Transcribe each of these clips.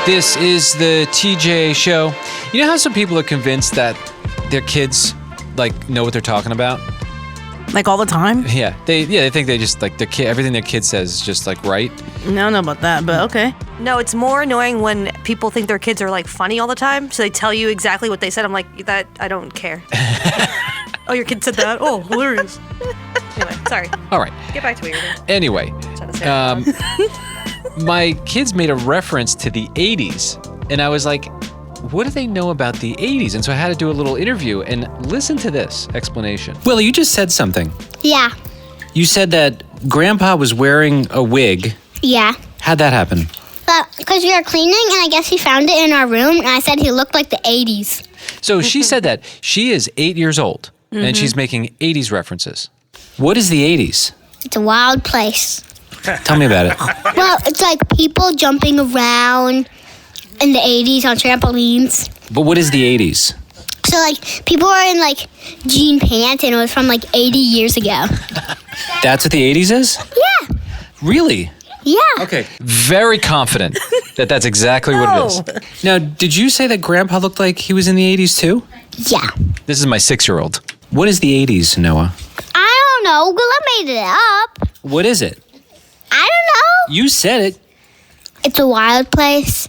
This is the TJ Show. You know how some people are convinced that their kids know what they're talking about? Like all the time? Yeah, they think they just everything their kid says is just right. I don't know about that, but okay. No, it's more annoying when people think their kids are funny all the time, so they tell you exactly what they said. I'm like, that I don't care. Oh, your kid said that? Oh, hilarious. Anyway, sorry. All right. Get back to what you were doing. Anyway, my kids made a reference to the 80s, and I was like, what do they know about the 80s? And so I had to do a little interview, and listen to this explanation. Willie, you just said something. Yeah. You said that Grandpa was wearing a wig. Yeah. How'd that happen? Because we were cleaning, and I guess he found it in our room, and I said he looked like the 80s. So she said that she is 8 years old, and she's making 80s references. What is the 80s? It's a wild place. Tell me about it. Well, it's like people jumping around in the 80s on trampolines. But what is the 80s? So, people were in, jean pants, and it was from, 80 years ago. That's what the 80s is? Yeah. Really? Yeah. Okay. Very confident that that's exactly what it is. Now, did you say that Grandpa looked like he was in the 80s too? Yeah. This is my 6-year-old. What is the 80s, Noah? I don't know. Willa made it up. What is it? I don't know. You said it. It's a wild place.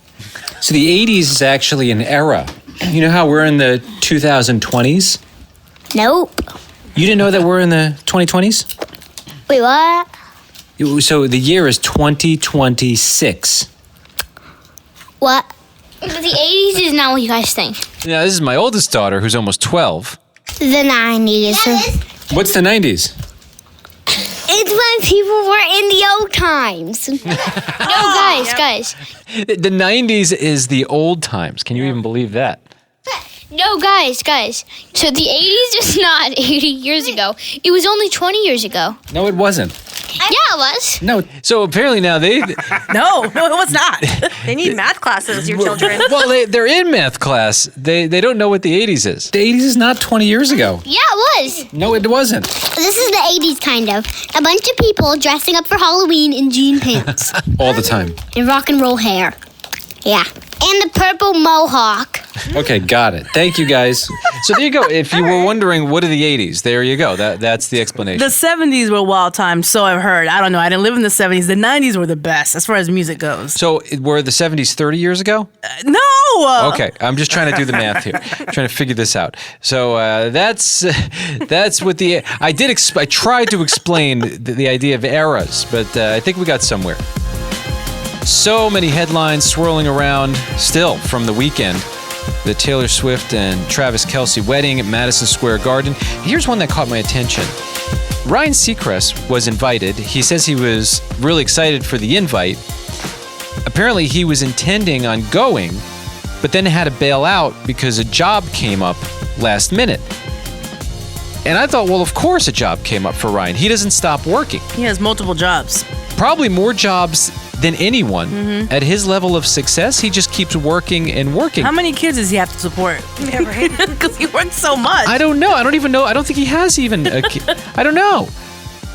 So the 80s is actually an era. You know how we're in the 2020s? Nope. You didn't know that we're in the 2020s? Wait, what? So the year is 2026. What? The 80s is not what you guys think. Now, this is my oldest daughter, who's almost 12. The 90s. What's the 90s? It's when people were in the old times. No, guys. The 90s is the old times. Can you even believe that? No, guys. So the 80s is not 80 years ago. It was only 20 years ago. No, it wasn't. Yeah, it was. No. So apparently now they... No, it was not. They need math classes, your children. Well, they're in math class. They don't know what the 80s is. The 80s is not 20 years ago. Yeah, it was. No, it wasn't. This is the 80s, kind of. A bunch of people dressing up for Halloween in jean pants. All the time. And rock and roll hair. Yeah. And the purple mohawk. Okay, got it. Thank you, guys. So there you go. If you were wondering what are the 80s, there you go. That's the explanation. The 70s were wild times, so I've heard. I don't know. I didn't live in the 70s. The 90s were the best as far as music goes. So were the 70s 30 years ago? No! Okay, I'm just trying to do the math here. Trying to figure this out. So that's what the... I tried to explain the idea of eras, but I think we got somewhere. So many headlines swirling around still from the weekend. The Taylor Swift and Travis Kelce wedding at Madison Square Garden. Here's one that caught my attention. Ryan Seacrest was invited. He says he was really excited for the invite. Apparently, he was intending on going, but then had to bail out because a job came up last minute. And I thought, well, of course a job came up for Ryan. He doesn't stop working. He has multiple jobs. Probably more jobs than anyone. At his level of success, he just keeps working and working. How many kids does he have to support? Yeah, right. Because he works so much. I don't know. I don't even know. I don't think he has even a kid. I don't know.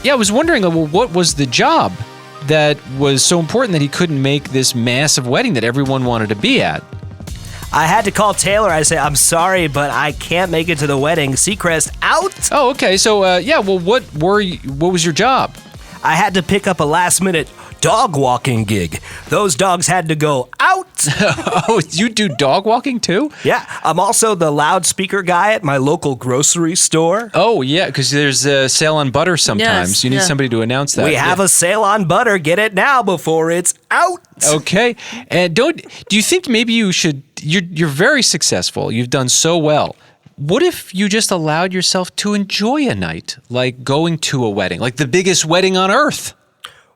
Yeah, I was wondering, well, what was the job that was so important that he couldn't make this massive wedding that everyone wanted to be at? I had to call Taylor. I said, I'm sorry, but I can't make it to the wedding. Seacrest out. Oh, okay. So, well, what was your job? I had to pick up a last-minute dog walking gig. Those dogs had to go out. Oh, you do dog walking too? Yeah, I'm also the loudspeaker guy at my local grocery store. Oh, yeah, because there's a sale on butter sometimes. Yes, You need somebody to announce that. We have a sale on butter. Get it now before it's out. Okay. And do you think maybe you should... You're very successful. You've done so well. What if you just allowed yourself to enjoy a night, like going to a wedding, like the biggest wedding on earth?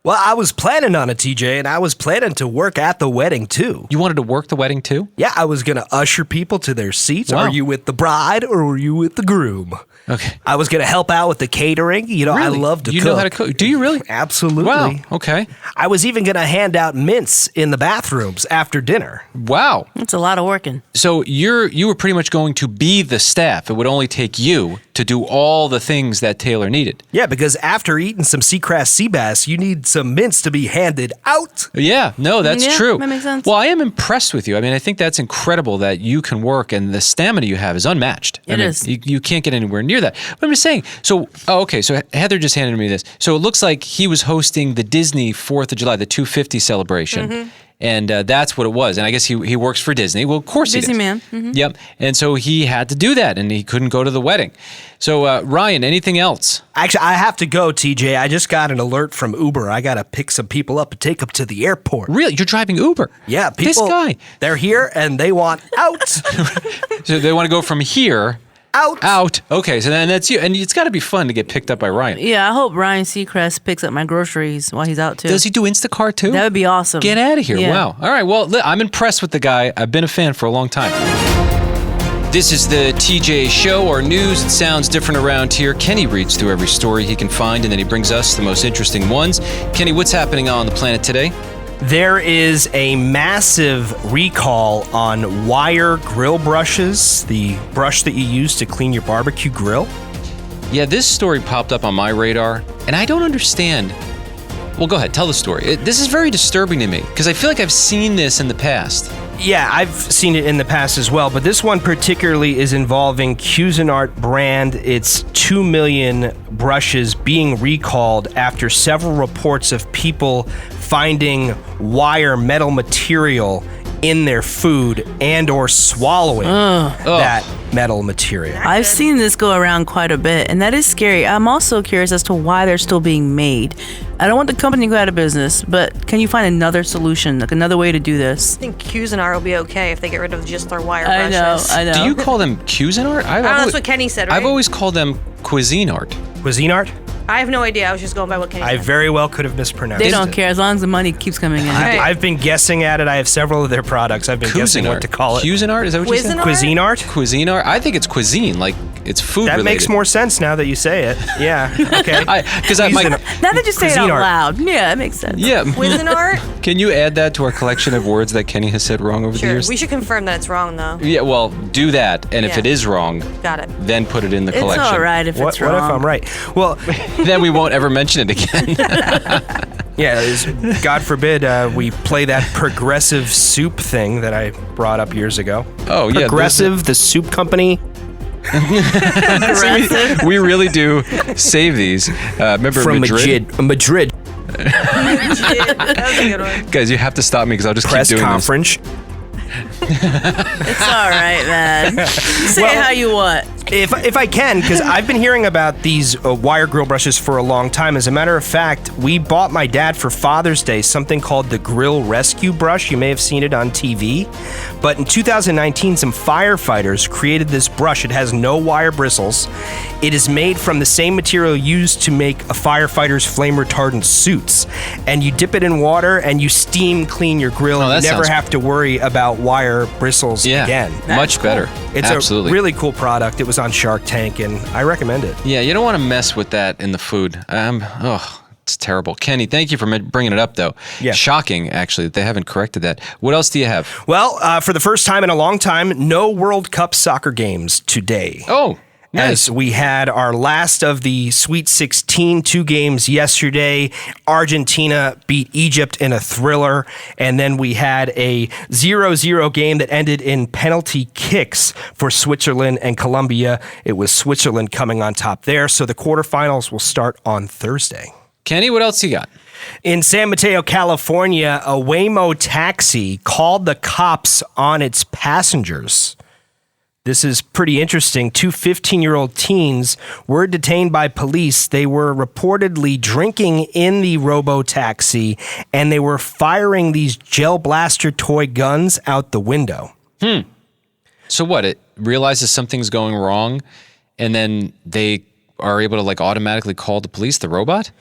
Well, I was planning on it, TJ, and I was planning to work at the wedding, too. You wanted to work the wedding, too? Yeah, I was going to usher people to their seats. Wow. Are you with the bride or are you with the groom? Okay. I was going to help out with the catering. You know, Really? I love to cook. You know how to cook? Do you really? Absolutely. Wow. Okay. I was even going to hand out mints in the bathrooms after dinner. Wow. That's a lot of working. So you were pretty much going to be the staff. It would only take you to do all the things that Taylor needed. Yeah, because after eating some seacrest sea bass, you need some mints to be handed out. Yeah, no, that's Yeah, true. that makes sense. Well, I am impressed with you. I mean, I think that's incredible that you can work and the stamina you have is unmatched. It is. You can't get anywhere near that. But I'm just saying, so Heather just handed me this. So it looks like he was hosting the Disney 4th of July, the 250 celebration. Mm-hmm. And that's what it was. And I guess he works for Disney. Well, of course he does. Disney man. Mm-hmm. Yep. And so he had to do that, and he couldn't go to the wedding. So, Ryan, anything else? Actually, I have to go, TJ. I just got an alert from Uber. I got to pick some people up and take them to the airport. Really? You're driving Uber? Yeah, people. This guy. They're here and they want out. So they want to go from here out. Okay, so then that's you. And it's got to be fun to get picked up by Ryan. Yeah, I hope Ryan Seacrest picks up my groceries while he's out too. Does he do Instacart too? That would be awesome. Get out of here. Yeah. Wow. All right. Well, I'm impressed with the guy. I've been a fan for a long time. This is the TJ Show, our news. It sounds different around here. Kenny reads through every story he can find, and then he brings us the most interesting ones. Kenny, what's happening on the planet today? There is a massive recall on wire grill brushes, the brush that you use to clean your barbecue grill. Yeah, this story popped up on my radar, and I don't understand. Well, go ahead. Tell the story. This is very disturbing to me, because I feel like I've seen this in the past. Yeah, I've seen it in the past as well, but this one particularly is involving Cuisinart brand. It's 2 million brushes being recalled after several reports of people finding wire metal material in their food and or swallowing that metal material. I've seen this go around quite a bit, and that is scary. I'm also curious as to why they're still being made. I don't want the company to go out of business, but can you find another solution, like another way to do this? I think Cuisinart will be okay if they get rid of just their wire I brushes. know. Do you call them Cuisinart? That's what Kenny said, right? I've always called them Cuisinart. Cuisinart? I have no idea. I was just going by what Kenny I said. very well could have mispronounced They it. don't care as long as the money keeps coming in. Right. I've been guessing at it. I have several of their products. I've been guessing what to call it. Cuisinart? Is that what you said? Cuisinart? Cuisinart? Cuisinart? I think it's cuisine, like it's food That related. makes more sense now that you say it. Yeah. Okay. Because I might. Cuisinart. Now that you say it out Cuisinart. loud, yeah, it makes sense. Yeah. Cuisinart? Can you add that to our collection of words that Kenny has said wrong over the Sure. years? We should confirm that it's wrong, though. Yeah, well, do that, and if Yeah. it is wrong, Got it. then put it in the It's collection. all right if What it's wrong. if I'm right? Well, Then we won't ever mention it again. yeah, God forbid we play that progressive soup thing that I brought up years ago. Oh, yeah. Progressive, the soup company. We really do save these. Remember From Madrid? Madrid That was a good one. Guys, you have to stop me because I'll just press keep doing conference. It's all right, man. Say Well- it how you want. If I can, because I've been hearing about these wire grill brushes for a long time. As a matter of fact, we bought my dad for Father's Day something called the Grill Rescue Brush. You may have seen it on TV. But in 2019, some firefighters created this brush. It has no wire bristles. It is made from the same material used to make a firefighter's flame retardant suits. And you dip it in water and you steam clean your grill. Oh, and that you never sounds- have to worry about wire bristles Yeah, again. much better. It's Absolutely. a really cool product. It was on Shark Tank, and I recommend it. Yeah, you don't want to mess with that in the food. It's terrible. Kenny, thank you for bringing it up, though. Yeah. Shocking, actually, that they haven't corrected that. What else do you have? Well, for the first time in a long time, no World Cup soccer games today. Oh, nice. As we had our last of the Sweet 16, 2 games yesterday. Argentina beat Egypt in a thriller. And then we had a 0-0 game that ended in penalty kicks for Switzerland and Colombia. It was Switzerland coming on top there. So the quarterfinals will start on Thursday. Kenny, what else you got? In San Mateo, California, a Waymo taxi called the cops on its passengers. This is pretty interesting. 2 15-year-old teens were detained by police. They were reportedly drinking in the robo-taxi, and they were firing these gel blaster toy guns out the window. So what? It realizes something's going wrong, and then they are able to like automatically call the police, the robot?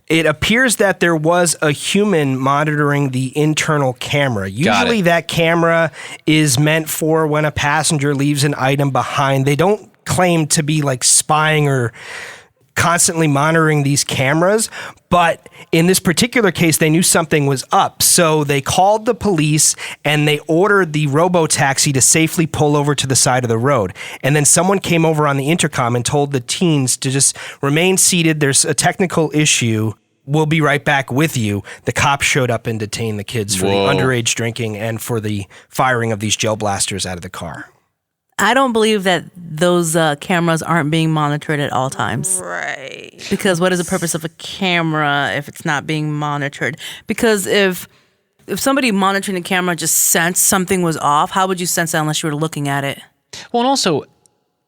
It appears that there was a human monitoring the internal camera. Usually that camera is meant for when a passenger leaves an item behind. They don't claim to be like spying or constantly monitoring these cameras, but in this particular case, they knew something was up. So they called the police and they ordered the robo-taxi to safely pull over to the side of the road. And then someone came over on the intercom and told the teens to just remain seated. There's a technical issue. We'll be right back with you. The cops showed up and detained the kids for the underage drinking and for the firing of these gel blasters out of the car. I don't believe that those cameras aren't being monitored at all times. Right. Because what is the purpose of a camera if it's not being monitored? Because if somebody monitoring the camera just sensed something was off, how would you sense that unless you were looking at it? Well, and also,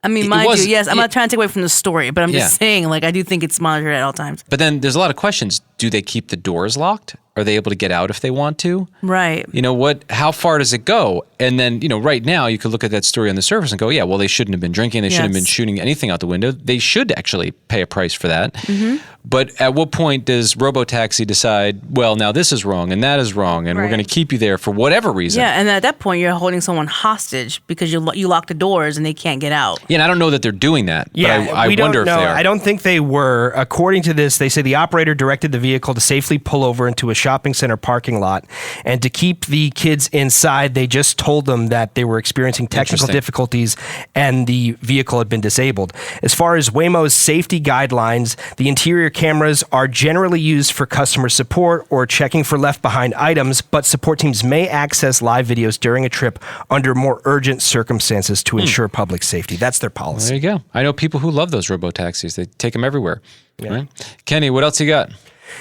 I mean, mind you, yes, I'm not trying to take away from the story, but I'm just saying, like, I do think it's monitored at all times. But then there's a lot of questions. Do they keep the doors locked? Are they able to get out if they want to? Right. You know, how far does it go? And then, you know, right now you could look at that story on the surface and go, yeah, well, they shouldn't have been drinking. They shouldn't have been shooting anything out the window. They should actually pay a price for that. Mm-hmm. But at what point does RoboTaxi decide, well, now this is wrong and that is wrong, and we're going to keep you there for whatever reason? Yeah, and at that point, you're holding someone hostage because you lock the doors and they can't get out. Yeah, and I don't know that they're doing that, but I wonder if they are. I don't think they were. According to this, they say the operator directed the vehicle to safely pull over into a shopping center parking lot, and to keep the kids inside, they just told them that they were experiencing technical difficulties and the vehicle had been disabled. As far as Waymo's safety guidelines, the interior cameras are generally used for customer support or checking for left behind items, but support teams may access live videos during a trip under more urgent circumstances to ensure public safety. That's their policy. There you go. I know people who love those robo-taxis. They take them everywhere. Yeah. Right? Kenny, what else you got?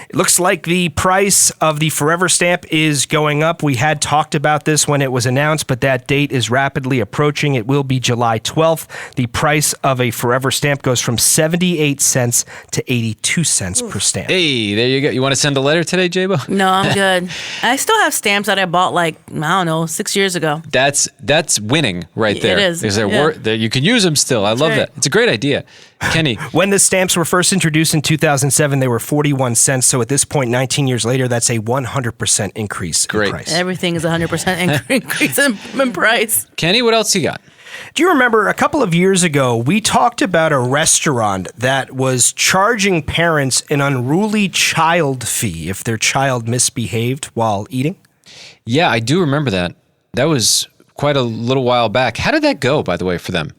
It looks like the price of the Forever stamp is going up. We had talked about this when it was announced, but that date is rapidly approaching. It will be July 12th. The price of a Forever stamp goes from 78 cents to 82 cents per stamp. Hey, there you go. You want to send a letter today, J-Bo? No, I'm good. I still have stamps that I bought I don't know, 6 years ago. That's winning right there. It is. You can use them still. I love that. It's a great idea. Kenny. When the stamps were first introduced in 2007, they were 41 cents. So at this point, 19 years later, that's a 100% increase in price. Everything is 100% increase in price. Kenny, what else you got? Do you remember a couple of years ago, we talked about a restaurant that was charging parents an unruly child fee if their child misbehaved while eating? Yeah, I do remember that. That was quite a little while back. How did that go, by the way, for them?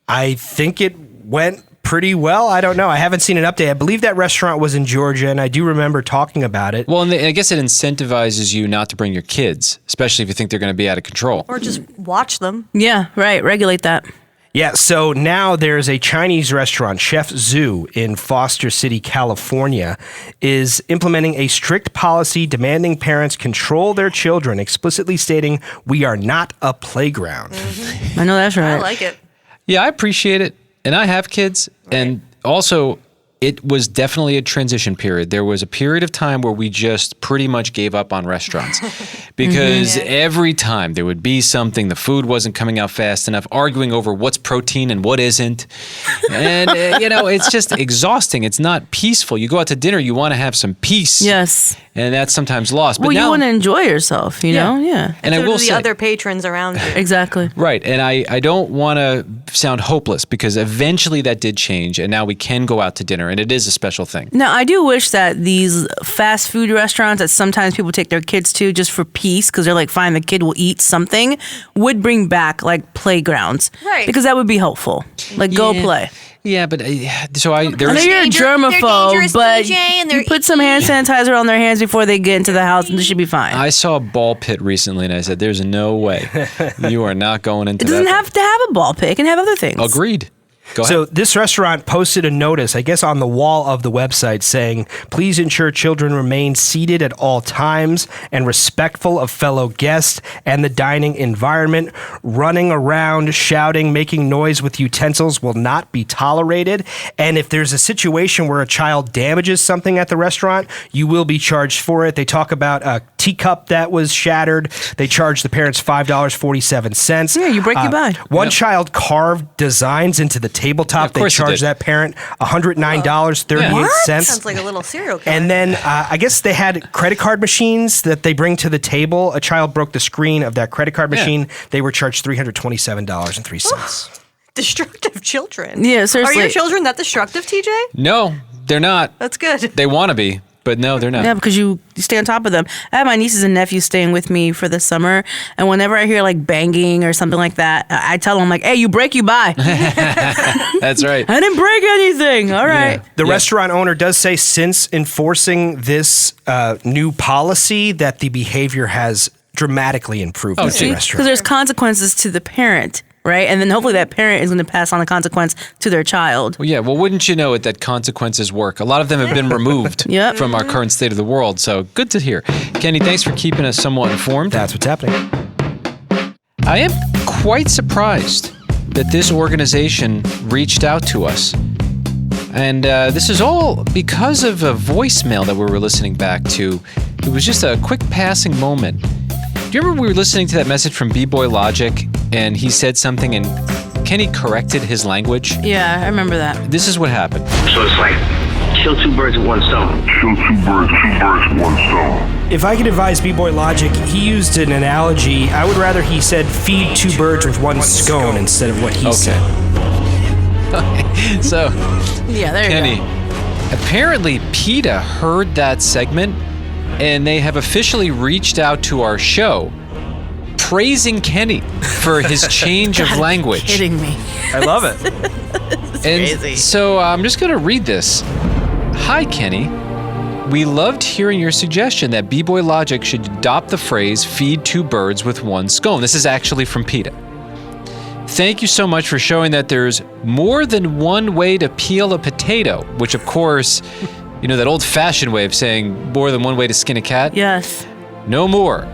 I think it went pretty well. I don't know. I haven't seen an update. I believe that restaurant was in Georgia, and I do remember talking about it. Well, and I guess it incentivizes you not to bring your kids, especially if you think they're going to be out of control. Or just watch them. Yeah, right. Regulate that. Yeah, so now there's a Chinese restaurant, Chef Zhu, in Foster City, California, is implementing a strict policy demanding parents control their children, explicitly stating, "We are not a playground." Mm-hmm. I know that's right. I like it. Yeah, I appreciate it. And I have kids, and also it was definitely a transition period. There was a period of time where we just pretty much gave up on restaurants because every time there would be something, the food wasn't coming out fast enough, arguing over what's protein and what isn't. And, it's just exhausting. It's not peaceful. You go out to dinner, you want to have some peace. Yes. And that's sometimes lost. But you want to enjoy yourself, you know? Yeah. And so I will do the other patrons around you. Exactly. Right. And I don't want to sound hopeless because eventually that did change and now we can go out to dinner and it is a special thing. Now, I do wish that these fast food restaurants that sometimes people take their kids to just for peace because they're like, fine, the kid will eat something, would bring back playgrounds. Right. Because that would be helpful. Go play. Yeah, but I know you're a germaphobe, but you put some hand sanitizer on their hands before they get into the house, and this should be fine. I saw a ball pit recently, and I said, "There's no way you are not going into." It doesn't have to have a ball pit; it can have other things. Agreed. Go ahead. So this restaurant posted a notice, I guess on the wall of the website, saying, "Please ensure children remain seated at all times and respectful of fellow guests and the dining environment. Running around, shouting, making noise with utensils will not be tolerated. And if there's a situation where a child damages something at the restaurant, you will be charged for it." They talk about a teacup that was shattered. They charge the parents $5.47. Yeah, you break your buy. One child carved designs into the tabletop. They charged that parent $109.38. Sounds like a little serial killer. And then I guess they had credit card machines that they bring to the table. A child broke the screen of that credit card machine. They were charged $327.03. Destructive children. Yeah, Are seriously. your children that destructive, TJ? No, they're not. That's good. They want to be, but no, they're not. Yeah, because you stay on top of them. I have my nieces and nephews staying with me for the summer, and whenever I hear like banging or something like that, I tell them like, "Hey, you break, you buy." That's right. I didn't break anything. All right. The Yeah. restaurant owner does say since enforcing this new policy that the behavior has dramatically improved Oh, at the gee. Because restaurant. there's consequences to the parent, right? And then hopefully that parent is going to pass on the consequence to their child. Well, yeah, well, wouldn't you know it that consequences work? A lot of them have been removed Yep. from our current state of the world, so good to hear. Kenny, thanks for keeping us somewhat informed. That's what's happening. I am quite surprised that this organization reached out to us. And this is all because of a voicemail that we were listening back to. It was just a quick passing moment. Do you remember we were listening to that message from B-Boy Logic, and he said something and Kenny corrected his language? Yeah, I remember that. This is what happened. So it's like, kill two birds with one stone. Kill two birds with one stone. If I could advise B-Boy Logic, he used an analogy. I would rather he said feed two birds with one scone instead of what he said. So, Yeah, there Kenny, you go. apparently PETA heard that segment, and they have officially reached out to our show praising Kenny for his change of language. Kidding me. I love it. And so I'm just going to read this. Hi, Kenny. We loved hearing your suggestion that B-Boy Logic should adopt the phrase feed two birds with one scone. This is actually from PETA. Thank you so much for showing that there's more than one way to peel a potato, which of course, you know, that old-fashioned way of saying more than one way to skin a cat. Yes. No more.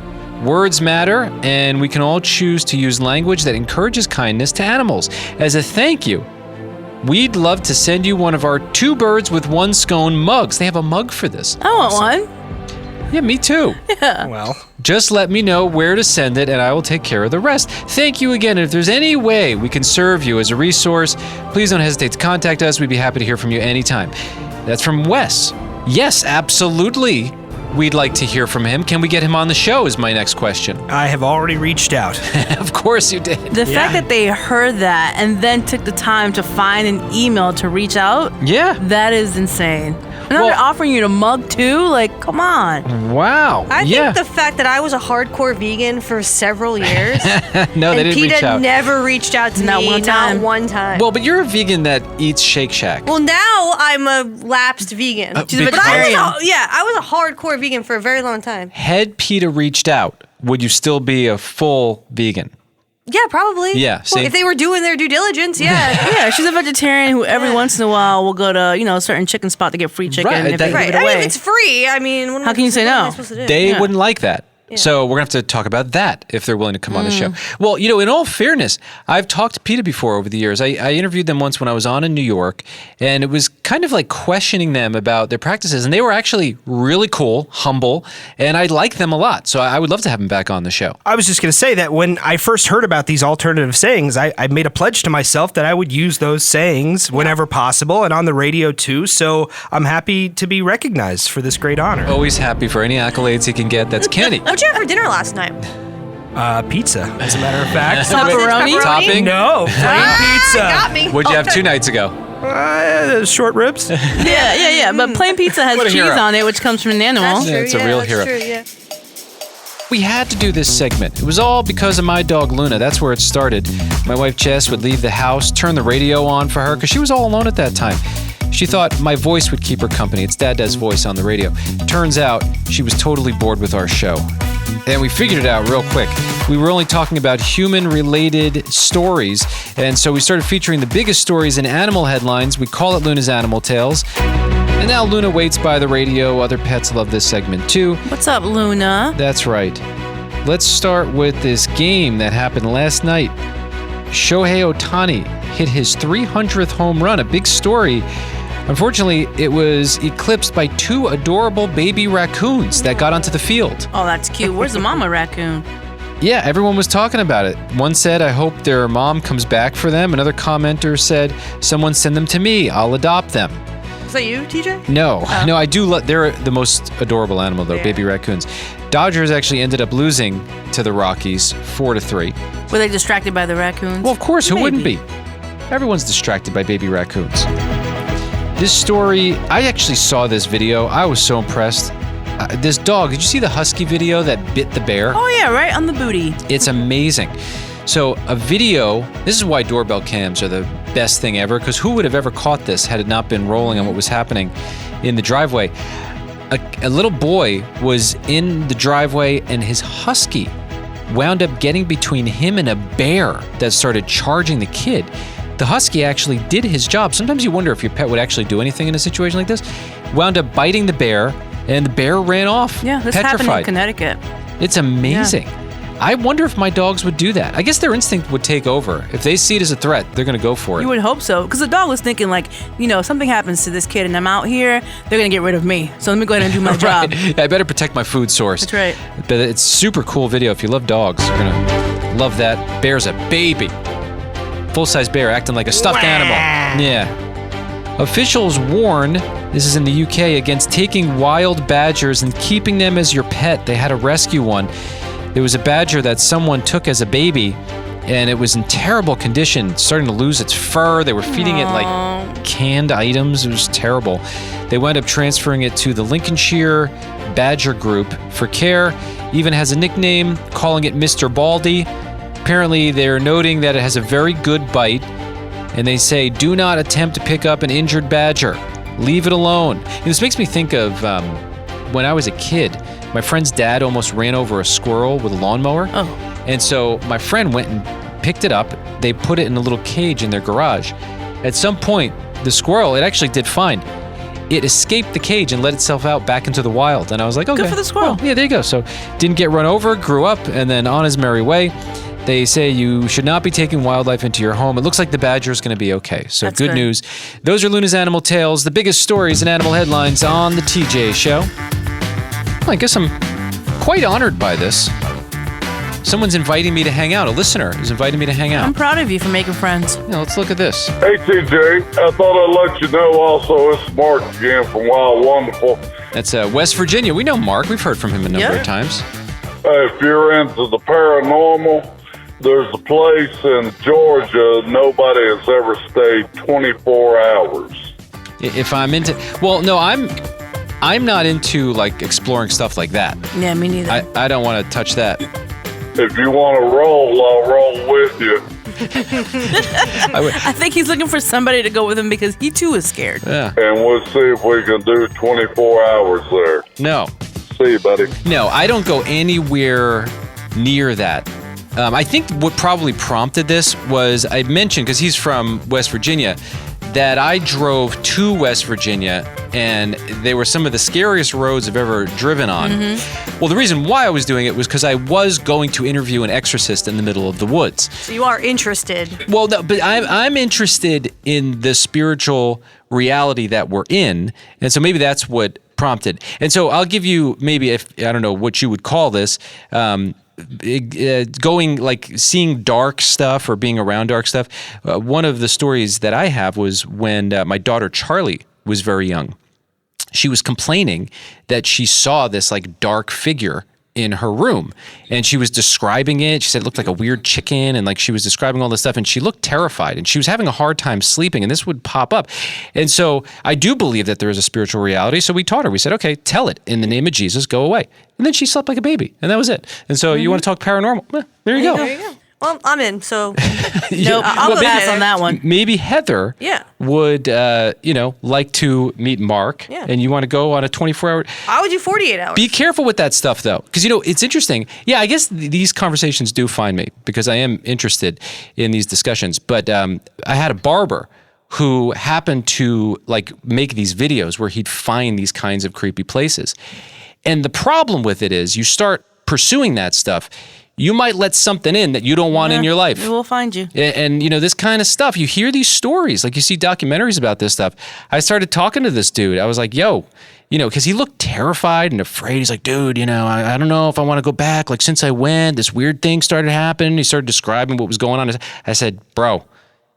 Words matter, and we can all choose to use language that encourages kindness to animals. As a thank you, we'd love to send you one of our two birds with one scone mugs. They have a mug for this. I want one. Yeah, me too. Well, Just let me know where to send it, and I will take care of the rest. Thank you again. If there's any way we can serve you as a resource, please don't hesitate to contact us. We'd be happy to hear from you anytime. That's from Wes. Yes, absolutely. We'd like to hear from him. Can we get him on the show is my next question. I have already reached out. Of course you did. The fact that they heard that and then took the time to find an email to reach out, Yeah. that is insane. And now Well- they're offering you to mug too? Like, come on. Wow. I yeah. think the fact that I was a hardcore vegan for several years No, they and didn't reach PETA out. never reached out to Not me, one time. not one time. Well, but you're a vegan that eats Shake Shack. Well, now I'm a lapsed vegan. She's a because- But vegetarian. I was a hardcore vegan for a very long time. Had PETA reached out, would you still be a full vegan? Yeah, probably. Yeah, see? Well, if they were doing their due diligence, yeah. Yeah, she's a vegetarian who every once in a while will go to, a certain chicken spot to get free chicken Right, if that- they Right. give it I mean, away. if it's free, I mean, what How can you say what am I no? supposed to do? They Yeah. wouldn't like that. So we're going to have to talk about that if they're willing to come on the show. Mm. Well, in all fairness, I've talked to PETA before over the years. I interviewed them once when I was on in New York, and it was kind of like questioning them about their practices. And they were actually really cool, humble, and I like them a lot. So I would love to have them back on the show. I was just going to say that when I first heard about these alternative sayings, I made a pledge to myself that I would use those sayings whenever possible and on the radio too. So I'm happy to be recognized for this great honor. Always happy for any accolades he can get. That's Kenny. What'd you have for dinner last night? Pizza, as a matter of fact. Pepperoni? Topping? No, plain pizza. Got me. What'd you have 2 nights ago? Short ribs. Yeah. But plain pizza has What a cheese hero. on it, which comes from an animal. That's true. Yeah, it's a yeah, real that's hero. True, yeah. We had to do this segment. It was all because of my dog Luna. That's where it started. My wife Jess would leave the house, turn the radio on for her, because she was all alone at that time. She thought my voice would keep her company. It's Dada's voice on the radio. Turns out she was totally bored with our show. And we figured it out real quick. We were only talking about human-related stories, and so we started featuring the biggest stories in animal headlines. We call it Luna's Animal Tales. And now Luna waits by the radio. Other pets love this segment too. What's up, Luna? That's right. Let's start with this game that happened last night. Shohei Ohtani hit his 300th home run, a big story. Unfortunately, it was eclipsed by 2 adorable baby raccoons that got onto the field. Oh, that's cute. Where's the mama raccoon? Yeah, everyone was talking about it. One said, I hope their mom comes back for them. Another commenter said, someone send them to me. I'll adopt them. Is that you, TJ? No, I do love, they're the most adorable animal though, Yeah. baby raccoons. Dodgers actually ended up losing to the Rockies 4-3. Were they distracted by the raccoons? Well, of course, who wouldn't be? Everyone's distracted by baby raccoons. This story, I actually saw this video. I was so impressed. This dog, did you see the husky video that bit the bear? Oh yeah, right on the booty. It's amazing. So a video, this is why doorbell cams are the best thing ever, because who would have ever caught this had it not been rolling on what was happening in the driveway? A little boy was in the driveway and his husky wound up getting between him and a bear that started charging the kid. The husky actually did his job. Sometimes you wonder if your pet would actually do anything in a situation like this. Wound up biting the bear, and the bear ran off. Yeah, this petrified. happened in Connecticut. It's amazing. I wonder if my dogs would do that. I guess their instinct would take over. If they see it as a threat, they're going to go for it. You would hope so, because the dog was thinking like, something happens to this kid and I'm out here, they're going to get rid of me. So let me go ahead and do my job. I better protect my food source. That's right. But it's super cool video. If you love dogs, you're going to love that. Bear's a baby. Full-size bear acting like a stuffed animal. Yeah. Officials warn, this is in the UK, against taking wild badgers and keeping them as your pet. They had to rescue one. There was a badger that someone took as a baby, and it was in terrible condition, starting to lose its fur. They were feeding it like canned items. It was terrible. They wound up transferring it to the Lincolnshire Badger Group for care. Even has a nickname, calling it Mr. Baldy. Apparently, they're noting that it has a very good bite, and they say, do not attempt to pick up an injured badger. Leave it alone. And this makes me think of when I was a kid. My friend's dad almost ran over a squirrel with a lawnmower. Oh. And so my friend went and picked it up. They put it in a little cage in their garage. At some point, the squirrel, it actually did fine. It escaped the cage and let itself out back into the wild. And I was like, okay. Good for the squirrel. Well, yeah, there you go. So didn't get run over, grew up, and then on his merry way. They say you should not be taking wildlife into your home. It looks like the badger is going to be okay. So That's good news. Those are Luna's Animal Tales, the biggest stories and animal headlines on the TJ Show. Well, I guess I'm quite honored by this. Someone's inviting me to hang out. A listener is inviting me to hang out. I'm proud of you for making friends. Yeah, let's look at this. Hey, TJ, I thought I'd let you know also it's Mark again from Wild Wonderful. That's West Virginia. We know Mark. We've heard from him a number of times. If you're into the paranormal, there's a place in Georgia nobody has ever stayed 24 hours. If I'm into... Well, no, I'm not into, like, exploring stuff like that. Yeah, me neither. I don't want to touch that. If you want to roll, I'll roll with you. I think he's looking for somebody to go with him because he too is scared. Yeah. And we'll see if we can do 24 hours there. No. See you, buddy. No, I don't go anywhere near that. I think what probably prompted this was I mentioned, because he's from West Virginia, that I drove to West Virginia and they were some of the scariest roads I've ever driven on. Mm-hmm. Well, the reason why I was doing it was because I was going to interview an exorcist in the middle of the woods. So you are interested. Well, no, but I'm interested in the spiritual reality that we're in, and so maybe that's what prompted. And so I'll give you maybe, if I don't know what you would call this, going like seeing dark stuff or being around dark stuff. One of the stories that I have was when my daughter Charlie was very young. She was complaining that she saw this like dark figure in her room, and she was describing it. She said it looked like a weird chicken, and like she was describing all this stuff, and she looked terrified, and she was having a hard time sleeping, and this would pop up. And so I do believe that there is a spiritual reality. So we taught her, we said, okay, tell it in the name of Jesus, go away. And then she slept like a baby, and that was it. And so you want to talk paranormal? There you go. There you go. Well, I'm in, so Nope, I'll go pass there. on that one. Maybe Heather would, like to meet Mark, and you want to go on a 24-hour... I would do 48 hours. Be careful with that stuff, though, because, it's interesting. Yeah, I guess these conversations do find me because I am interested in these discussions. But I had a barber who happened to, like, make these videos where he'd find these kinds of creepy places. And the problem with it is you start pursuing that stuff, you might let something in that you don't want in your life. It will find you. And this kind of stuff, you hear these stories, like you see documentaries about this stuff. I started talking to this dude. I was like, yo, because he looked terrified and afraid. He's like, dude, I don't know if I want to go back. Like, since I went, this weird thing started happening. He started describing what was going on. I said, bro,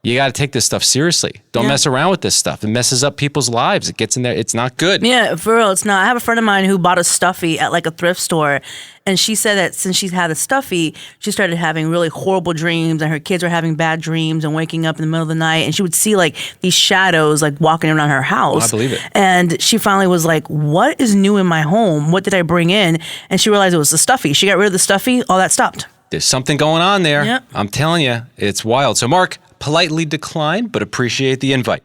You got to take this stuff seriously. Don't mess around with this stuff. It messes up people's lives. It gets in there. It's not good. Yeah, for real, it's not. I have a friend of mine who bought a stuffy at like a thrift store, and she said that since she's had a stuffy, she started having really horrible dreams, and her kids were having bad dreams and waking up in the middle of the night, and she would see like these shadows like walking around her house. I believe it. And she finally was like, "What is new in my home? What did I bring in?" And she realized it was the stuffy. She got rid of the stuffy. All that stopped. There's something going on there. Yep. I'm telling you, it's wild. So, Mark, politely declined, but appreciate the invite.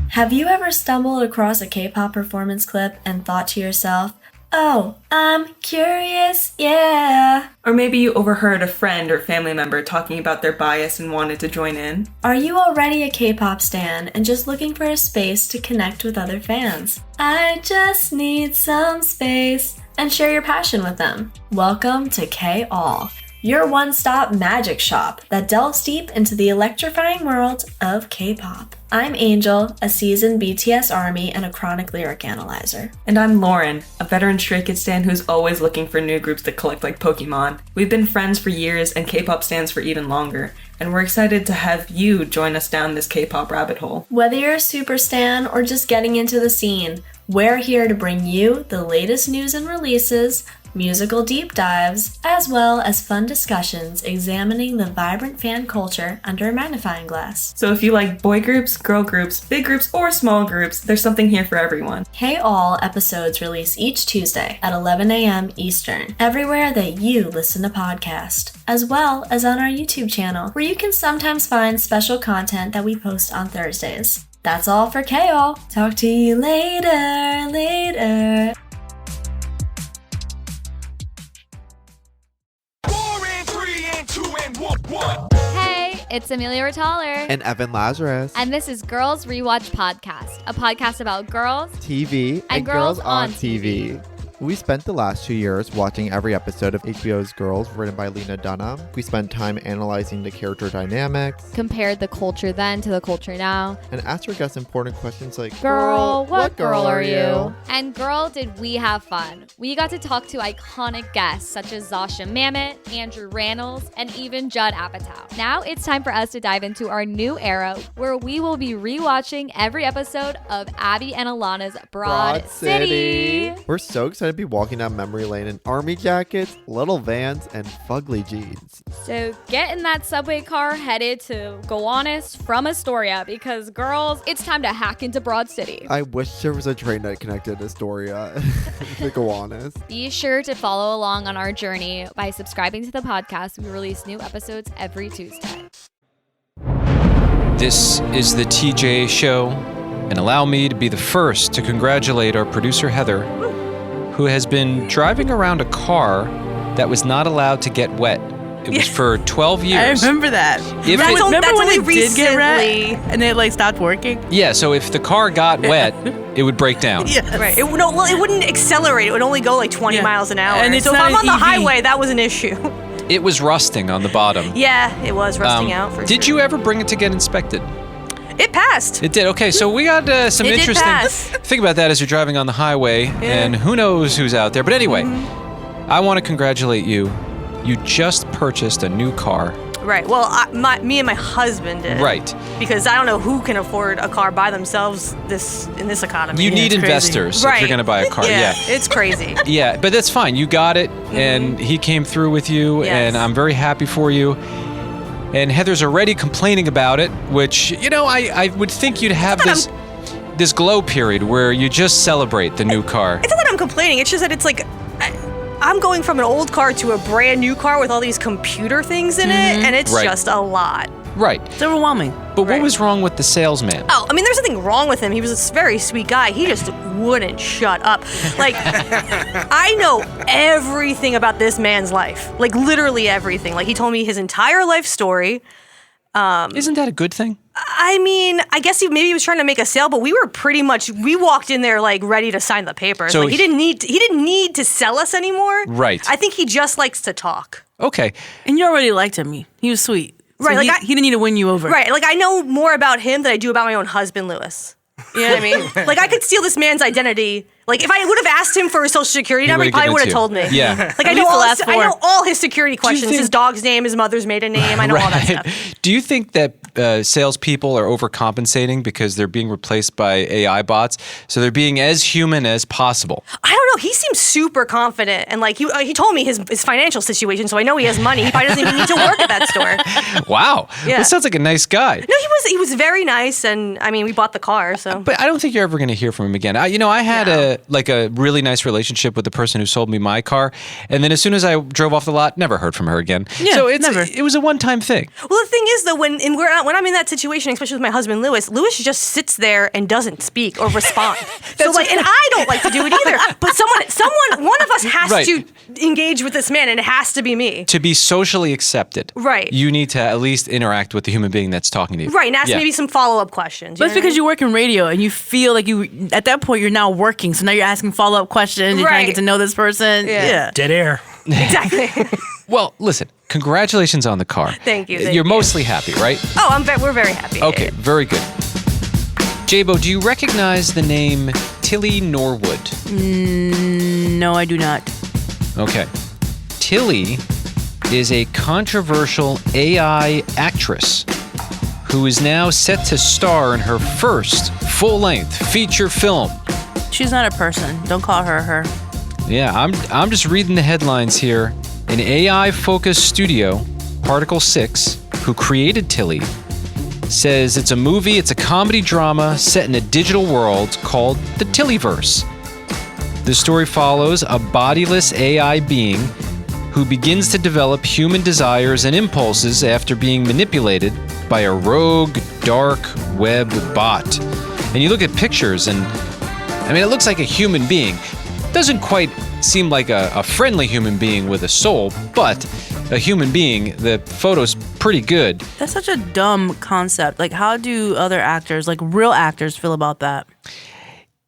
Have you ever stumbled across a K-pop performance clip and thought to yourself, "Oh, I'm curious, yeah"? Or maybe you overheard a friend or family member talking about their bias and wanted to join in. Are you already a K-pop stan and just looking for a space to connect with other fans? I just need some space and share your passion with them. Welcome to K-All, your one-stop magic shop that delves deep into the electrifying world of K-pop. I'm Angel, a seasoned BTS ARMY and a chronic lyric analyzer. And I'm Lauren, a veteran Stray Kids stan who's always looking for new groups that collect like Pokemon. We've been friends for years and K-pop stans for even longer, and we're excited to have you join us down this K-pop rabbit hole. Whether you're a super stan or just getting into the scene, we're here to bring you the latest news and releases, musical deep dives, as well as fun discussions examining the vibrant fan culture under a magnifying glass. So if you like boy groups, girl groups, big groups, or small groups, there's something here for everyone. K-All episodes release each Tuesday at 11 a.m. Eastern, everywhere that you listen to podcasts, as well as on our YouTube channel, where you can sometimes find special content that we post on Thursdays. That's all for K-All. Talk to you later. Hey, it's Amelia Retaller. And Evan Lazarus. And this is Girls Rewatch Podcast, a podcast about girls, TV, and girls on TV. We spent the last 2 years watching every episode of HBO's Girls, written by Lena Dunham. We spent time analyzing the character dynamics, Compared the culture then to the culture now. and asked our guests important questions like, Girl, what girl are you? And girl, did we have fun. We got to talk to iconic guests such as Zasha Mamet, Andrew Rannells, and even Judd Apatow. Now it's time for us to dive into our new era where we will be rewatching every episode of Abby and Alana's Broad City. We're so excited to be walking down memory lane in army jackets, little vans, and fugly jeans. So get in that subway car headed to Gowanus from Astoria because, girls, it's time to hack into Broad City. I wish there was a train that connected Astoria to Gowanus. Be sure to follow along on our journey by subscribing to the podcast. We release new episodes every Tuesday. This is the TJ Show, and allow me to be the first to congratulate our producer, Heather, who has been driving around a car that was not allowed to get wet. It was for 12 years. I remember that. If That's it- only Did get red recently. and it like stopped working? Yeah, so if the car got wet, it would break down. Yes. Right. It wouldn't accelerate. It would only go like 20 miles an hour. And it's so if not I'm on an the EV. highway, that was an issue. It was rusting on the bottom. Yeah, it was rusting out for Did sure. you ever bring it to get inspected? It passed. It did. Okay, so we got some It did interesting. pass. Think about that as you're driving on the highway, and who knows who's out there. But anyway, I want to congratulate you. You just purchased a new car. Right. Well, me and my husband did. Right. Because I don't know who can afford a car by themselves in this economy. You need it's crazy. investors Right. if you're going to buy a car. Yeah, it's crazy. Yeah, but that's fine. You got it, and he came through with you, Yes. and I'm very happy for you. And Heather's already complaining about it, which, I would think you'd have this glow period where you just celebrate the new car. It's not that I'm complaining. It's just that it's like I'm going from an old car to a brand new car with all these computer things in it, and it's Right. just a lot. Right. It's overwhelming. But what Right. was wrong with the salesman? Oh, I mean, there's nothing wrong with him. He was a very sweet guy. He just wouldn't shut up. Like, I know everything about this man's life. Like, literally everything. Like, he told me his entire life story. Isn't that a good thing? I mean, I guess maybe he was trying to make a sale, but we walked in there like ready to sign the papers. So like, he didn't need to sell us anymore. Right. I think he just likes to talk. Okay. And you already liked him. He was sweet. So Right, like he didn't need to win you over. Right. Like, I know more about him than I do about my own husband, Lewis. You know what I mean? Like, I could steal this man's identity Like, if I would have asked him for his social security number, he would've probably given would it have to you. told me. Yeah. Like, I know all his security questions, his dog's name, his mother's maiden name. I know all that stuff. Do you think that salespeople are overcompensating because they're being replaced by AI bots? So they're being as human as possible. I don't know. He seems super confident, and like he told me his financial situation, so I know he has money. He probably doesn't even need to work at that store. Wow. Yeah. That sounds like a nice guy. No, he was very nice, and I mean, we bought the car, so. But I don't think you're ever going to hear from him again. I had a really nice relationship with the person who sold me my car, and then as soon as I drove off the lot, never heard from her again. Yeah, so never. it was a one-time thing. Well, the thing is, though, when I'm in that situation, especially with my husband Lewis just sits there and doesn't speak or respond. So like, and I don't like to do it either. But one of us has to engage with this man, and it has to be me. To be socially accepted, right? You need to at least interact with the human being that's talking to you, right? And ask maybe some follow-up questions. But it's because you work in radio and you feel like at that point you're now working, so now you're asking follow-up questions. You're trying to get to know this person. Yeah. Dead air. Exactly. Well, listen. Congratulations on the car. Thank you. You're mostly happy, right? Oh, we're very happy. Okay, very good. Jabo, do you recognize the name Tilly Norwood? No, I do not. Okay. Tilly is a controversial AI actress who is now set to star in her first full-length feature film. She's not a person. Don't call her her. Yeah, I'm just reading the headlines here. An AI-focused studio, Particle 6, who created Tilly, says it's a comedy drama set in a digital world called the Tillyverse. The story follows a bodiless AI being who begins to develop human desires and impulses after being manipulated by a rogue, dark web bot. And you look at pictures and, it looks like a human being. Doesn't quite seem like a friendly human being with a soul, but a human being. The photo's pretty good. That's such a dumb concept. Like, how do other actors, like real actors, feel about that?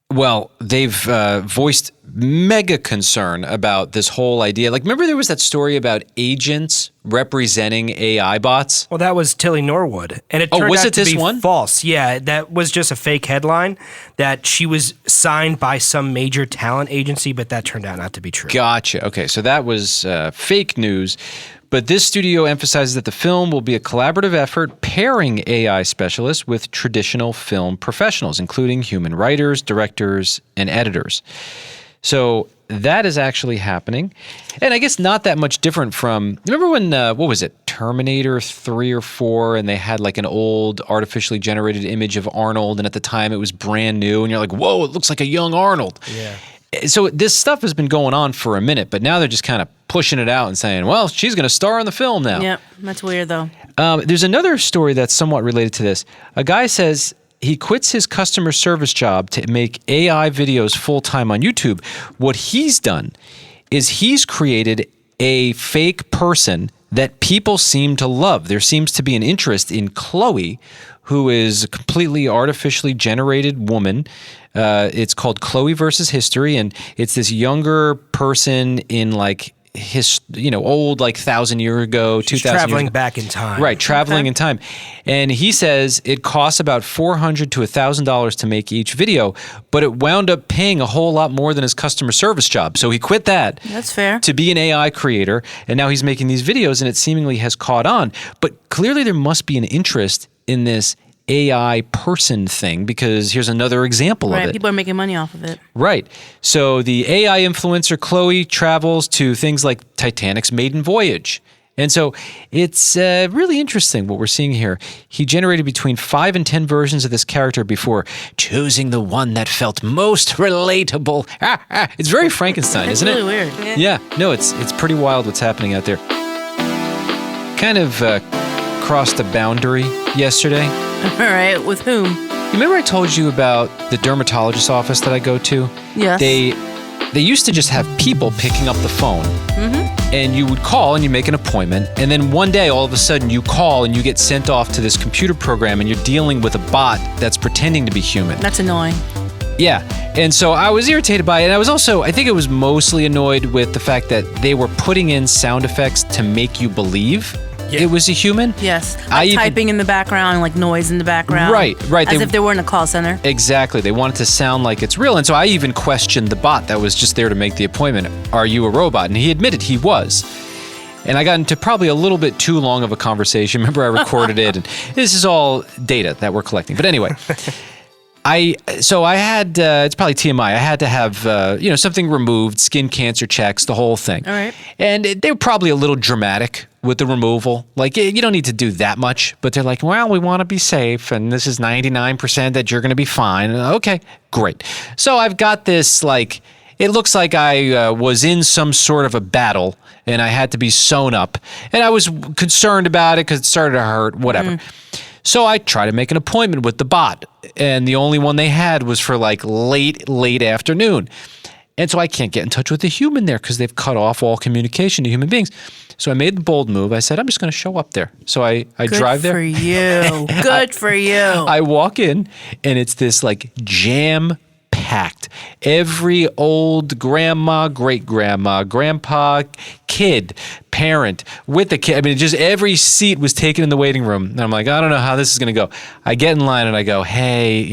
Well, they've voiced mega concern about this whole idea. Like, remember there was that story about agents representing AI bots? Well, that was Tilly Norwood, and it turned out to be false. Yeah, that was just a fake headline that she was signed by some major talent agency, but that turned out not to be true. Gotcha. Okay, so that was fake news. But this studio emphasizes that the film will be a collaborative effort pairing AI specialists with traditional film professionals, including human writers, directors, and editors. So that is actually happening. And I guess not that much different from, remember when, what was it, Terminator 3 or 4, and they had like an old artificially generated image of Arnold, and at the time it was brand new, and you're like, whoa, it looks like a young Arnold. Yeah. So this stuff has been going on for a minute, but now they're just kind of pushing it out and saying, well, she's going to star in the film now. Yep, that's weird though. There's another story that's somewhat related to this. A guy says he quits his customer service job to make AI videos full-time on YouTube. What he's done is he's created a fake person that people seem to love. There seems to be an interest in Chloe, who is a completely artificially generated woman. It's called Chloe versus History, and it's this younger person in like old, like 1,000 years ago, 2,000 years ago. Traveling back in time. Right, traveling in time. And he says it costs about $400 to $1,000 to make each video, but it wound up paying a whole lot more than his customer service job. So he quit that. That's fair. To be an AI creator, and now he's making these videos, and it seemingly has caught on. But clearly there must be an interest in this AI person thing, because here's another example of it. Right, people are making money off of it. Right. So the AI influencer Chloe travels to things like Titanic's maiden voyage. And so it's really interesting what we're seeing here. He generated between 5 and 10 versions of this character before choosing the one that felt most relatable. It's very Frankenstein, isn't it? It's really weird. Yeah. No, it's pretty wild what's happening out there. Kind of crossed a boundary yesterday. All right, with whom? You remember I told you about the dermatologist's office that I go to? Yes. They used to just have people picking up the phone, and you would call and you make an appointment, and then one day all of a sudden you call and you get sent off to this computer program and you're dealing with a bot that's pretending to be human. That's annoying. Yeah, and so I was irritated by it, and I was also, I think it was mostly annoyed with the fact that they were putting in sound effects to make you believe it was a human. Yes. Like typing in the background, like noise in the background. Right. As if they were in a call center. Exactly. They want it to sound like it's real. And so I even questioned the bot that was just there to make the appointment. Are you a robot? And he admitted he was. And I got into probably a little bit too long of a conversation. Remember, I recorded it. And this is all data that we're collecting. But anyway, I had, it's probably TMI. I had to have, something removed, skin cancer checks, the whole thing. All right. And they were probably a little dramatic with the removal. Like, you don't need to do that much. But they're like, well, we want to be safe. And this is 99% that you're going to be fine. Okay, great. So I've got this, like, it looks like I was in some sort of a battle and I had to be sewn up. And I was concerned about it because it started to hurt, whatever. So I tried to make an appointment with the bot. And the only one they had was for like late afternoon. And so I can't get in touch with the human there because they've cut off all communication to human beings. So I made the bold move. I said, I'm just going to show up there. So I drive there. Good for you. Good for you. I walk in and it's this like jam packed. Every old grandma, great-grandma, grandpa, kid, parent with the kid. I mean, just every seat was taken in the waiting room. And I'm like, I don't know how this is going to go. I get in line and I go, hey,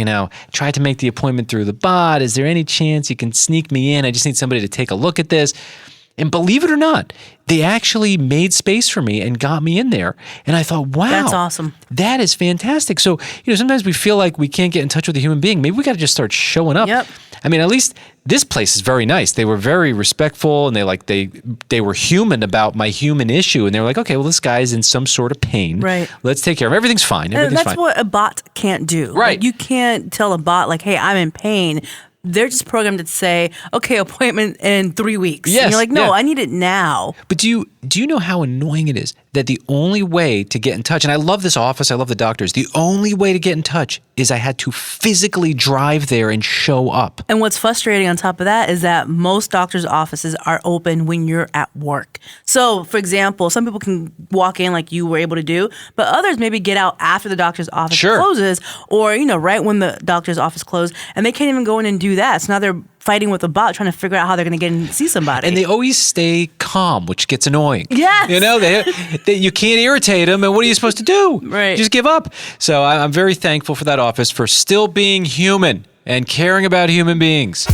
tried to make the appointment through the bot. Is there any chance you can sneak me in? I just need somebody to take a look at this. And believe it or not, they actually made space for me and got me in there. And I thought, wow. That's awesome. That is fantastic. So, sometimes we feel like we can't get in touch with a human being. Maybe we got to just start showing up. Yep. I mean, at least this place is very nice. They were very respectful and they were human about my human issue. And they were like, okay, well, this guy's in some sort of pain. Right. Let's take care of him. Everything's fine. And that's what a bot can't do. Right. Like, you can't tell a bot, like, hey, I'm in pain. They're just programmed to say, okay, appointment in 3 weeks. Yes, and you're like, no, yeah. I need it now. But do you know how annoying it is that the only way to get in touch, and I love this office, I love the doctors, the only way to get in touch is I had to physically drive there and show up. And what's frustrating on top of that is that most doctors' offices are open when you're at work. So, for example, some people can walk in like you were able to do, but others maybe get out after the doctor's office closes or, right when the doctor's office closed, and they can't even go in and do that. So now they're fighting with a bot trying to figure out how they're going to get in and see somebody. And they always stay calm, which gets annoying. Yes. You can't irritate them, and what are you supposed to do? Right. Just give up. So I'm very thankful for that office for still being human and caring about human beings.